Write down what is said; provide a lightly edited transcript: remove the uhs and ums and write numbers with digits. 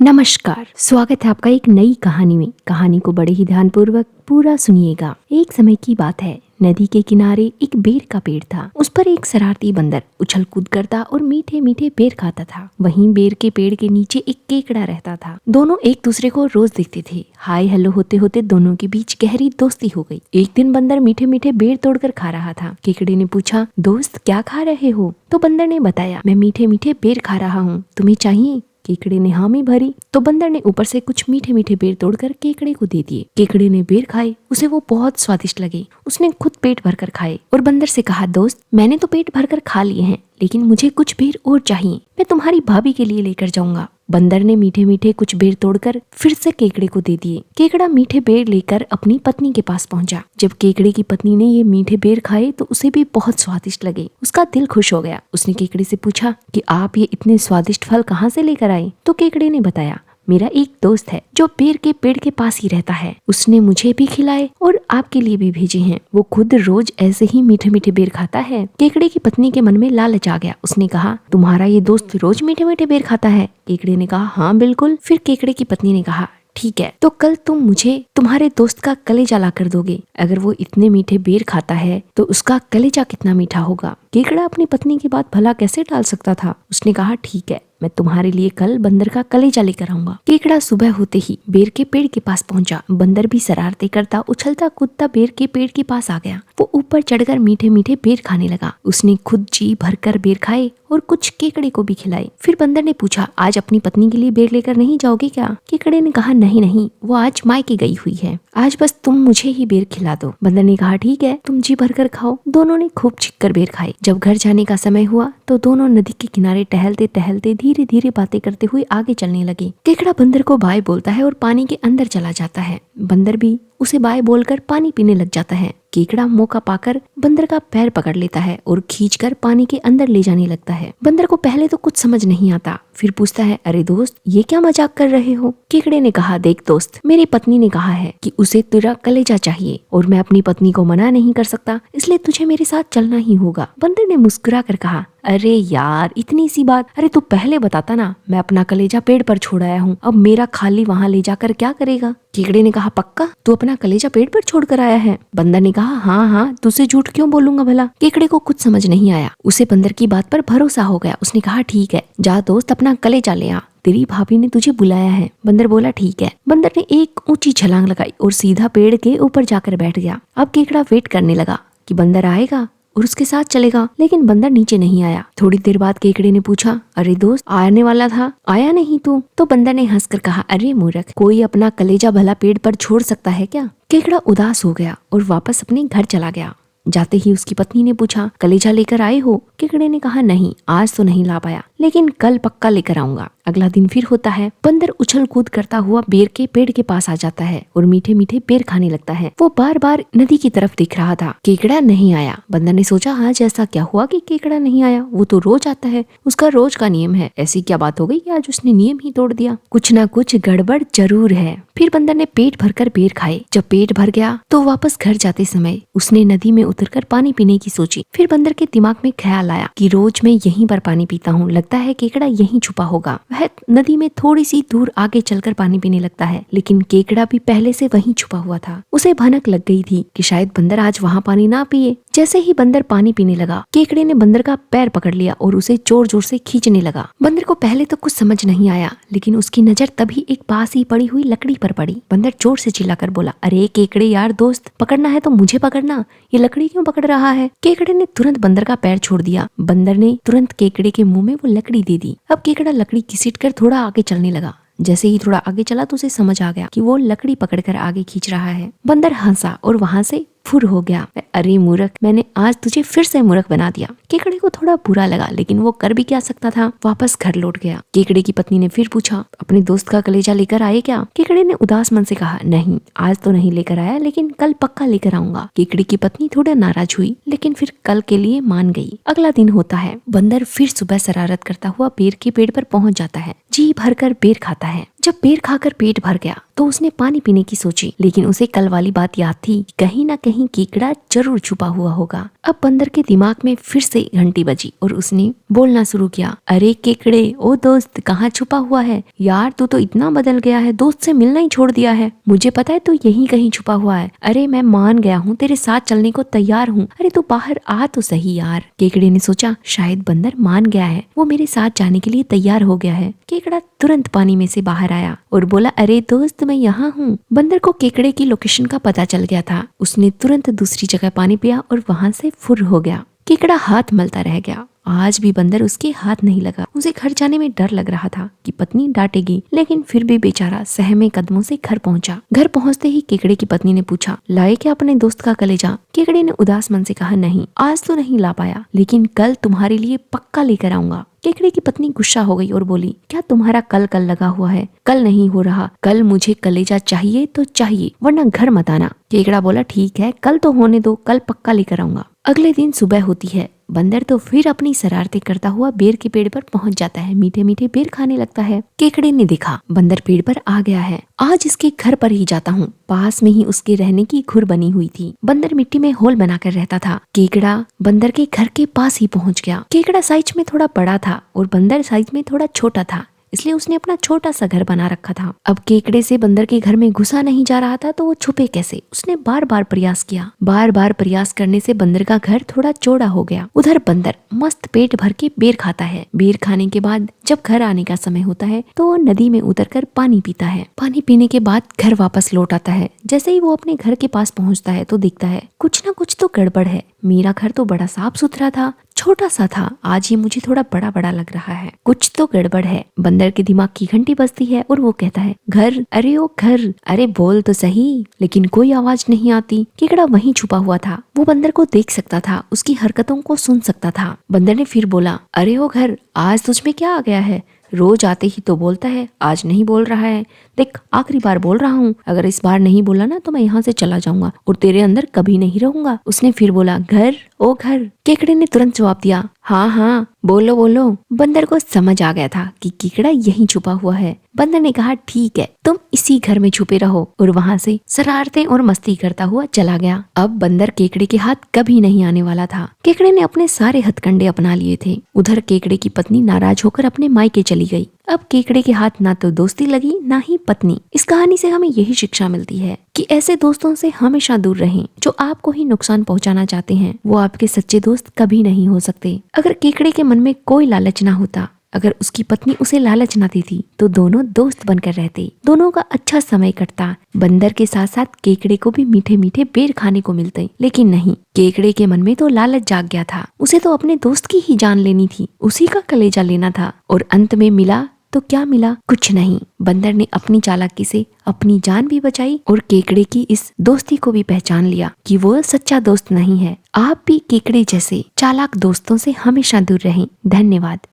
नमस्कार, स्वागत है आपका एक नई कहानी में। कहानी को बड़े ही ध्यानपूर्वक पूरा सुनिएगा। एक समय की बात है, नदी के किनारे एक बेर का पेड़ था। उस पर एक शरारती बंदर उछल कूद करता और मीठे मीठे बेर खाता था। वहीं बेर के पेड़ के नीचे एक केकड़ा रहता था। दोनों एक दूसरे को रोज देखते थे। हाय हेलो होते होते दोनों के बीच गहरी दोस्ती हो गई। एक दिन बंदर मीठे मीठे बेर तोड़कर खा रहा था। केकड़े ने पूछा, दोस्त क्या खा रहे हो? तो बंदर ने बताया, मैं मीठे मीठे बेर खा रहा हूँ, तुम्हें चाहिए? केकड़े ने हामी भरी तो बंदर ने ऊपर से कुछ मीठे मीठे बेर तोड़कर केकड़े को दे दिए। केकड़े ने बेर खाए, उसे वो बहुत स्वादिष्ट लगे। उसने खुद पेट भरकर खाए और बंदर से कहा, दोस्त मैंने तो पेट भरकर खा लिए हैं, लेकिन मुझे कुछ बेर और चाहिए, मैं तुम्हारी भाभी के लिए लेकर जाऊंगा। बंदर ने मीठे मीठे कुछ बेर तोड़कर फिर से केकड़े को दे दिए। केकड़ा मीठे बेर लेकर अपनी पत्नी के पास पहुंचा। जब केकड़े की पत्नी ने ये मीठे बेर खाए तो उसे भी बहुत स्वादिष्ट लगे। उसका दिल खुश हो गया। उसने केकड़े से पूछा कि आप ये इतने स्वादिष्ट फल कहाँ से लेकर आए? तो केकड़े ने बताया, मेरा एक दोस्त है जो बेर के पेड़ के पास ही रहता है, उसने मुझे भी खिलाए और आपके लिए भी भेजे हैं। वो खुद रोज ऐसे ही मीठे मीठे बेर खाता है। केकड़े की पत्नी के मन में लालच आ गया। उसने कहा, तुम्हारा ये दोस्त रोज मीठे मीठे बेर खाता है? केकड़े ने कहा, हाँ बिल्कुल। फिर केकड़े की पत्नी ने कहा, ठीक है, तो कल तुम मुझे तुम्हारे दोस्त का कलेजा ला कर दोगे। अगर वो इतने मीठे बेर खाता है तो उसका कलेजा कितना मीठा होगा। केकड़ा अपनी पत्नी की बात भला कैसे टाल सकता था। उसने कहा, ठीक है, मैं तुम्हारे लिए कल बंदर का कलेजा लेकर आऊंगा। केकड़ा सुबह होते ही बेर के पेड़ के पास पहुंचा। बंदर भी शरारते करता उछलता कूदता बेर के पेड़ के पास आ गया। वो ऊपर चढ़कर मीठे मीठे बेर खाने लगा। उसने खुद जी भरकर बेर खाए और कुछ केकड़े को भी खिलाए। फिर बंदर ने पूछा, आज अपनी पत्नी के लिए बेर लेकर नहीं जाओगे क्या? केकड़े ने कहा, नहीं नहीं, वो आज मायके गई हुई है, आज बस तुम मुझे ही बेर खिला दो। बंदर ने कहा, ठीक है, तुम जी भरकर खाओ। दोनों ने खूब छिक्कर बेर खाए। जब घर जाने का समय हुआ तो दोनों नदी के किनारे टहलते टहलते धीरे धीरे बातें करते हुए आगे चलने लगे। केकड़ा बंदर को बाय बोलता है और पानी के अंदर चला जाता है। बंदर भी उसे बाय बोलकर पानी पीने लग जाता है। केकड़ा मौका पाकर बंदर का पैर पकड़ लेता है और खींचकर पानी के अंदर ले जाने लगता है। बंदर को पहले तो कुछ समझ नहीं आता, फिर पूछता है, अरे दोस्त, ये क्या मजाक कर रहे हो? केकड़े ने कहा, देख दोस्त, मेरी पत्नी ने कहा है कि उसे तेरा कलेजा चाहिए और मैं अपनी पत्नी को मना नहीं कर सकता, इसलिए तुझे मेरे साथ चलना ही होगा। बंदर ने मुस्कुरा कर कहा, अरे यार, इतनी सी बात, अरे तू पहले बताता ना, मैं अपना कलेजा पेड़ पर छोड़ आया हूँ, अब मेरा खाली वहाँ ले जाकर क्या करेगा? केकड़े ने कहा, पक्का तू अपना कलेजा पेड़ पर छोड़ कर आया है? बंदर ने कहा, हाँ हाँ, तुझसे झूठ क्यों बोलूंगा भला। केकड़े को कुछ समझ नहीं आया। उसे बंदर की बात पर भरोसा हो गया। उसने कहा, ठीक है, जा दोस्त, अपना कलेजा ले आ, तेरी भाभी ने तुझे बुलाया है। बंदर बोला, ठीक है। बंदर ने एक ऊंची छलांग लगाई और सीधा पेड़ के ऊपर जाकर बैठ गया। अब केकड़ा वेट करने लगा कि बंदर आएगा और उसके साथ चलेगा, लेकिन बंदर नीचे नहीं आया। थोड़ी देर बाद केकड़े ने पूछा, अरे दोस्त, आने वाला था, आया नहीं तू? तो बंदर ने हंसकर कहा, अरे मूर्ख, कोई अपना कलेजा भला पेड़ पर छोड़ सकता है क्या? केकड़ा उदास हो गया और वापस अपने घर चला गया। जाते ही उसकी पत्नी ने पूछा, कलेजा लेकर आए हो? केकड़े ने कहा, नहीं, आज तो नहीं ला पाया, लेकिन कल पक्का लेकर आऊंगा। अगला दिन फिर होता है। बंदर उछल कूद करता हुआ बेर के पेड़ के पास आ जाता है और मीठे मीठे बेर खाने लगता है। वो बार बार नदी की तरफ देख रहा था, केकड़ा नहीं आया। बंदर ने सोचा, आज ऐसा क्या हुआ कि केकड़ा नहीं आया? वो तो रोज आता है, उसका रोज का नियम है, ऐसी क्या बात हो गई कि आज उसने नियम ही तोड़ दिया? कुछ ना कुछ गड़बड़ जरूर है। फिर बंदर ने पेट भरकर बेर खाए। जब पेट भर गया तो वापस घर जाते समय उसने नदी में उतरकर पानी पीने की सोची। फिर बंदर के दिमाग में ख्याल आया कि रोज मैं यहीं पर पानी पीता हूँ, लगता है केकड़ा यहीं छुपा होगा। वह नदी में थोड़ी सी दूर आगे चलकर पानी पीने लगता है, लेकिन केकड़ा भी पहले से वहीं छुपा हुआ था। उसे भनक लग गई थी कि शायद बंदर आज वहाँ पानी ना पिए। जैसे ही बंदर पानी पीने लगा, केकड़े ने बंदर का पैर पकड़ लिया और उसे जोर जोर से खींचने लगा। बंदर को पहले तो कुछ समझ नहीं आया, लेकिन उसकी नजर तभी एक पास ही पड़ी हुई लकड़ी पर पड़ी। बंदर जोर से चिल्लाकर बोला, अरे केकड़े यार दोस्त, पकड़ना है तो मुझे पकड़ना, ये लकड़ी क्यों पकड़ रहा है? केकड़े ने तुरंत बंदर का पैर छोड़ दिया। बंदर ने तुरंत केकड़े के मुंह में वो लकड़ी दे दी। अब केकड़ा लकड़ी घसीट कर थोड़ा आगे चलने लगा। जैसे ही थोड़ा आगे चला तो उसे समझ आ गया कि वो लकड़ी पकड़कर आगे खींच रहा है। बंदर हंसा और वहां से फुर हो गया। अरे मूर्ख, मैंने आज तुझे फिर से मूर्ख बना दिया। केकड़े को थोड़ा बुरा लगा, लेकिन वो कर भी क्या सकता था। वापस घर लौट गया। केकड़े की पत्नी ने फिर पूछा, अपने दोस्त का कलेजा लेकर आए क्या? केकड़े ने उदास मन से कहा, नहीं, आज तो नहीं लेकर आया, लेकिन कल पक्का लेकर आऊंगा। केकड़े की पत्नी थोड़ा नाराज हुई, लेकिन फिर कल के लिए मान गई। अगला दिन होता है। बंदर फिर सुबह शरारत करता हुआ बेर के पेड़ पर पहुंच जाता है। जी भरकर बेर खाता है। जब बेर खाकर पेट भर गया तो उसने पानी पीने की सोची, लेकिन उसे कल वाली बात याद थी कि कहीं ना कहीं केकड़ा जरूर छुपा हुआ होगा। अब बंदर के दिमाग में फिर से घंटी बजी और उसने बोलना शुरू किया, अरे केकड़े, ओ दोस्त, कहाँ छुपा हुआ है? यार तू तो इतना बदल गया है, दोस्त से मिलना ही छोड़ दिया है। मुझे पता है तू यहीं कहीं छुपा हुआ है। अरे मैं मान गया हूँ, तेरे साथ चलने को तैयार हूँ। अरे तू बाहर आ तो सही यार। केकड़े ने सोचा शायद बंदर मान गया है, वो मेरे साथ जाने के लिए तैयार हो गया है। केकड़ा तुरंत पानी में से बाहर आया और बोला, अरे दोस्त, मैं यहाँ हूँ। बंदर को केकड़े की लोकेशन का पता चल गया था। उसने तुरंत दूसरी जगह पानी पिया और वहाँ से फुर हो गया। केकड़ा हाथ मलता रह गया। आज भी बंदर उसके हाथ नहीं लगा। उसे घर जाने में डर लग रहा था कि पत्नी डांटेगी, लेकिन फिर भी बेचारा सहमे कदमों से घर पहुंचा। घर पहुंचते ही केकड़े की पत्नी ने पूछा, लाए क्या अपने दोस्त का कलेजा? केकड़े ने उदास मन से कहा, नहीं, आज तो नहीं ला पाया, लेकिन कल तुम्हारे लिए पक्का लेकर आऊंगा। केकड़े की पत्नी गुस्सा हो गई और बोली, क्या तुम्हारा कल कल लगा हुआ है? कल नहीं हो रहा, कल मुझे कलेजा चाहिए तो चाहिए, वरना घर मत आना। केकड़ा बोला, ठीक है, कल तो होने दो, कल पक्का लेकर आऊंगा। अगले दिन सुबह होती है। बंदर तो फिर अपनी शरारतें करता हुआ बेर के पेड़ पर पहुंच जाता है। मीठे मीठे बेर खाने लगता है। केकड़े ने देखा बंदर पेड़ पर आ गया है। आज इसके घर पर ही जाता हूँ। पास में ही उसके रहने की खुर बनी हुई थी। बंदर मिट्टी में होल बनाकर रहता था। केकड़ा बंदर के घर के पास ही पहुंच गया। केकड़ा साइज में थोड़ा बड़ा था और बंदर साइज में थोड़ा छोटा था, इसलिए उसने अपना छोटा सा घर बना रखा था। अब केकड़े से बंदर के घर में घुसा नहीं जा रहा था, तो वो छुपे कैसे? उसने बार बार प्रयास किया। बार बार प्रयास करने से बंदर का घर थोड़ा चौड़ा हो गया। उधर बंदर मस्त पेट भर के बेर खाता है। बेर खाने के बाद जब घर आने का समय होता है तो वो नदी में उतरकर पानी पीता है। पानी पीने के बाद घर वापस लौट आता है। जैसे ही वो अपने घर के पास पहुंचता है तो दिखता है कुछ ना कुछ तो गड़बड़ है। मेरा घर तो बड़ा साफ सुथरा था, छोटा सा था, आज ये मुझे थोड़ा बड़ा बड़ा लग रहा है, कुछ तो गड़बड़ है। बंदर के दिमाग की घंटी बजती है और वो कहता है, घर, अरे ओ घर, अरे बोल तो सही। लेकिन कोई आवाज नहीं आती। केकड़ा वहीं छुपा हुआ था। वो बंदर को देख सकता था, उसकी हरकतों को सुन सकता था। बंदर ने फिर बोला, अरे ओ घर, आज तुझ में क्या आ गया है? रोज आते ही तो बोलता है, आज नहीं बोल रहा है। देख, आखिरी बार बोल रहा हूँ, अगर इस बार नहीं बोला ना तो मैं यहाँ से चला जाऊंगा और तेरे अंदर कभी नहीं रहूंगा। उसने फिर बोला, घर, ओ घर। केकड़े ने तुरंत जवाब दिया, हाँ हाँ, बोलो बोलो। बंदर को समझ आ गया था कि केकड़ा यहीं छुपा हुआ है। बंदर ने कहा, ठीक है, तुम इसी घर में छुपे रहो, और वहाँ से शरारतें और मस्ती करता हुआ चला गया। अब बंदर केकड़े के हाथ कभी नहीं आने वाला था। केकड़े ने अपने सारे हथकंडे अपना लिए थे। उधर केकड़े की पत्नी नाराज होकर अपने मायके चली गई। अब केकड़े के हाथ ना तो दोस्ती लगी ना ही पत्नी। इस कहानी से हमें यही शिक्षा मिलती है कि ऐसे दोस्तों से हमेशा दूर रहें जो आपको ही नुकसान पहुंचाना चाहते हैं। वो आपके सच्चे दोस्त कभी नहीं हो सकते। अगर केकड़े के मन में कोई लालच ना होता, अगर उसकी पत्नी उसे लालच ना देती, तो दोनों दोस्त बनकर रहते, दोनों का अच्छा समय कटता। बंदर के साथ साथ केकड़े को भी मीठे मीठे बेर खाने को मिलते। लेकिन नहीं, केकड़े के मन में तो लालच जाग गया था। उसे तो अपने दोस्त की ही जान लेनी थी, उसी का कलेजा लेना था। और अंत में मिला तो क्या मिला? कुछ नहीं। बंदर ने अपनी चालाकी से अपनी जान भी बचाई और केकड़े की इस दोस्ती को भी पहचान लिया कि वो सच्चा दोस्त नहीं है। आप भी केकड़े जैसे चालाक दोस्तों से हमेशा दूर रहें। धन्यवाद।